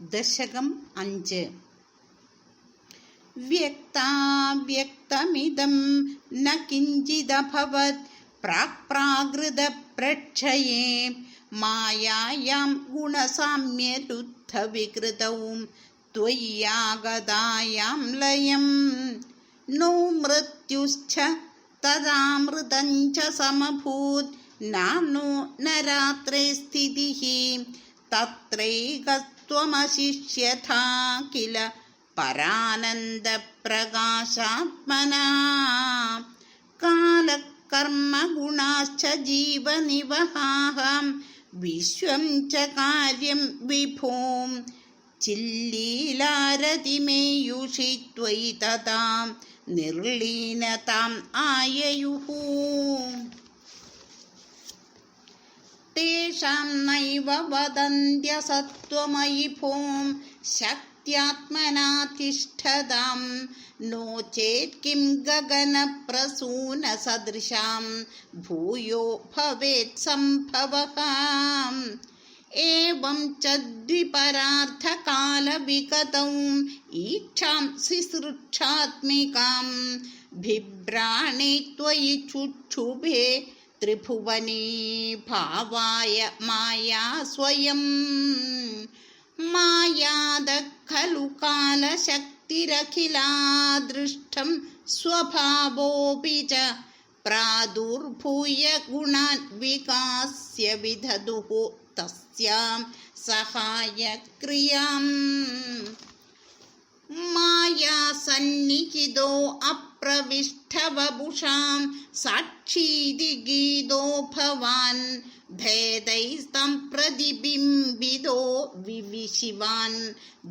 ദശകം 5. വ്യക്താവ്യക്തമിദം ന കിഞ്ചിദഭവത് പ്രാക്പ്രാകൃതപ്രക്ഷയേ മായായാം ഗുണസാമ്യരുദ്ധവികൃതൗ ത്വയ്യാഗതായാം ലയം നോ മൃത്യുശ്ച തദാമൃതം ച സമഭൂത് നാനോ ന രാത്രേ സ്ഥിതിഃ തത്രൈകസ്ത്വമശിഷ്യഥാ കില പരാനന്ദപ്രകാശാത്മനാ കാലകർമ്മ ഗുണാശ്ച ജീവനിവഹാഹം വിശ്വം ച കാര്യം വിഭോം ചില്ലീലാരതിമേയുഷി ത്വയി തഥാം നിർലീനതാം ആയയുഃ തേഷാം നൈവ വദന്ത്യസത്വമയി ഭൂം ശക്ത്യാത്മനാ തിഷ്ഠതാം നോ ചേത് കിം ഗഗനപ്രസൂനസദൃശാം ഭൂയോ ഭവേത് സംഭവഃ ഏവം ച ദ്വിപരാർത്ഥകാലവിഗതൗ ഈക്ഷാം സിസൃക്ഷാത്മികാം ബിഭ്രാണി ത്വയി ചുക്ഷുഭേ ത്രിഭുവനീ ഭാവായ മായാ സ്വയം മായാദ ഖലു കാലശക്തിരഖിലാദൃഷ്ടം സ്വഭാവോപി ച പ്രാദുർഭൂയ ഗുണാൻ വികാസ്യ വിദധുഃ തസ്യാം സഹായക്രിയാം മായാസന്നിഹിതോ അപ്രവിഷ്ടവപുഷാം സാക്ഷീതി ഗീതോ ഭവാൻ ഭേദൈസ്തം പ്രതിബിംബിതോ വിവിശിവാൻ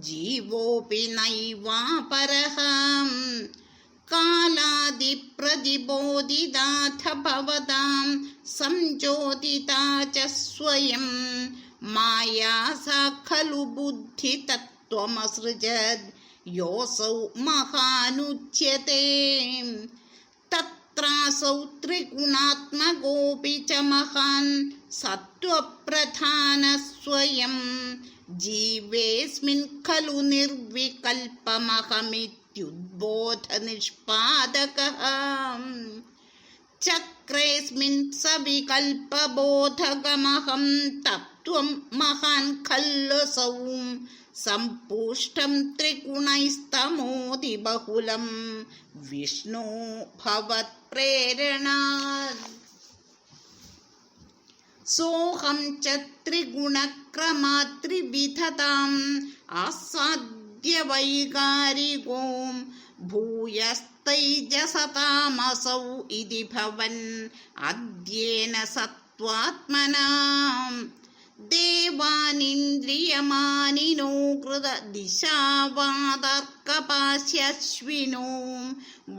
ജീവോപി നൈവാപരഃ കാലാദിപ്രതിബോധിതാഥ ഭവതാം സംജ്യോതിതാ ച സ്വയം മായാ സാ ഖലു ബുദ്ധിതത്വമസൃജത് യോസൗ മഹാനുച്യത്തെ തത്രാസൗ ത്രിഗുണാത്മകോപി ച മഹാൻ സത്വപ്രധാനഃ സ്വയം ജീവേസ്മിൻ ഖലു നിർവികൽപമഹമിത്യുദ്ബോധനിഷ്പാദകഃ ചക്രേസ്മിൻ സവികൽപബോധകമഹം തത്വം മഹാൻ ഖല്ലസൗ സംപുഷ്ടം ത്രിഗുണൈസ്തമോതി ബഹുലം വിഷ്ണു ഭവത്പ്രേരണാത് സോഹം ച ത്രിഗുണക്രമാത് ത്രിവിധതാം ആസാദ്യവൈകാരികോ ഭൂയസ്തൈജസതാമസൗ ഇതി ഭവൻ അദ്യേന സത്വാത്മനാ ദേവാനിന്ദ്രിയമാനിനോ കൃത ദിശാവാതർക്കപാശ്യശ്വിനോ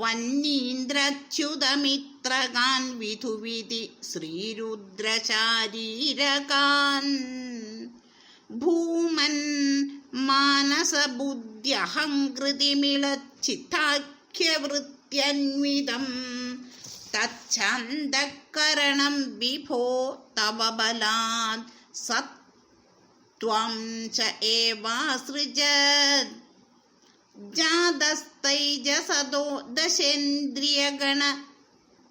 വന്നീന്ദ്രച്യുതമിത്രകാൻ വിധുവിധി ശ്രീരുദ്രശാരീരകാൻ ഭൂമൻ മാനസബുദ്ധ്യഹംകൃതിമിളച്ചിത്താഖ്യവൃത്യന്വിതം തച്ഛന്ദകരണം വിഭോ തവ ബലാത് സത്വം ച ഏവാസൃജത് ജാതസ്തൈജസദോ ദശേന്ദ്രിയഗണ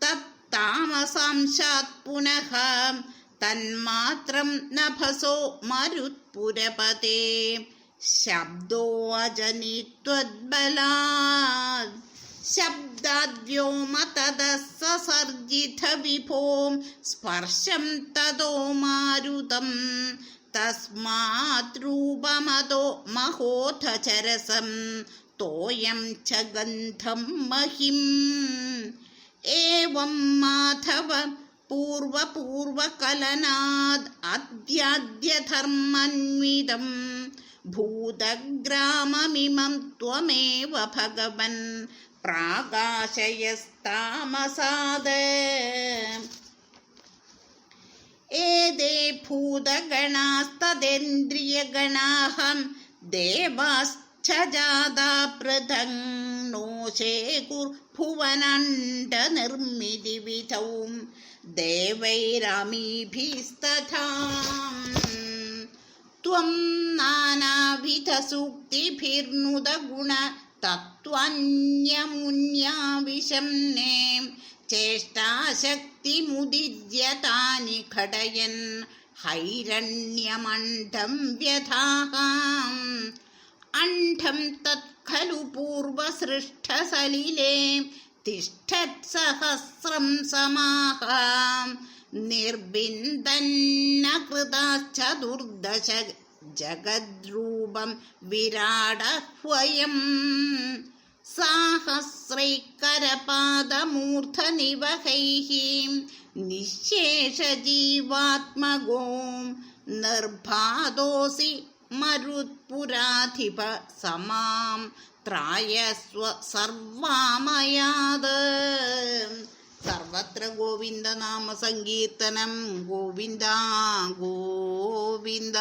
തത്താമസാംശാത് പുനഃ തന്മാത്രം നഭസോ മരുത്പുരപതേ ശബ്ദോ അജനിത്വദ്ബലാത് ശബ്ദാദ്യോമ തദസസർജിത വിഭോം സ്പർശം തദോ മാരുതം തസ്മാത് രൂപമതോ മഹോധചരസം തോയം ച ഗന്ധം മഹിം ഏവം മാധവ പൂർവപൂർവകലനാദ് അദ്യാദ്യധർമ്മന്വിതം ഭൂതഗ്രാമമിമം ത്വമേവ ഭഗവൻ പ്രാകാശയസ്താമസാദ് ഏതേ ഭൂതഗണാസ്തദേന്ദ്രിയഗണാഹം ദേവാശ്ച ജാതാ പൃഥങ് നോശേകുർഭുവനണ്ഡ നിർമ്മിതി വിധൗ ദേവൈരാമീഭിസ്തഥാ ത്വം നാനാവിധസൂക്തിഭിർനുത ഗുണ തത്വന്യമുന്യാവിശം നേം ചേഷ്ടാശക്തിമുദിര്യ താനി ഘടയൻ ഹൈരണ്യമണ്ഡം വ്യഥാഹാം അണ്ഡം തത്ഖലു പൂർവസൃഷ്ടസലിലേ തിഷ്ഠത്സഹസ്രം സമാഹാം നിർബിന്ദന്ന കൃതാശ്ചതുർദശ ജഗദ്രൂപം വിരാടഹ്വയം സാഹസ്രൈകരപാദമൂർധനിവഹൈഃ നിശേഷജീവാത്മഗോം നിർഭാതോസി മരുത്പുരാധിപ സമാം ത്രായസ്വ സർവാമയാത്. സർവത്ര ഗോവിന്ദനാമ സങ്കീർത്തനം. ഗോവിന്ദ ഗോവിന്ദ.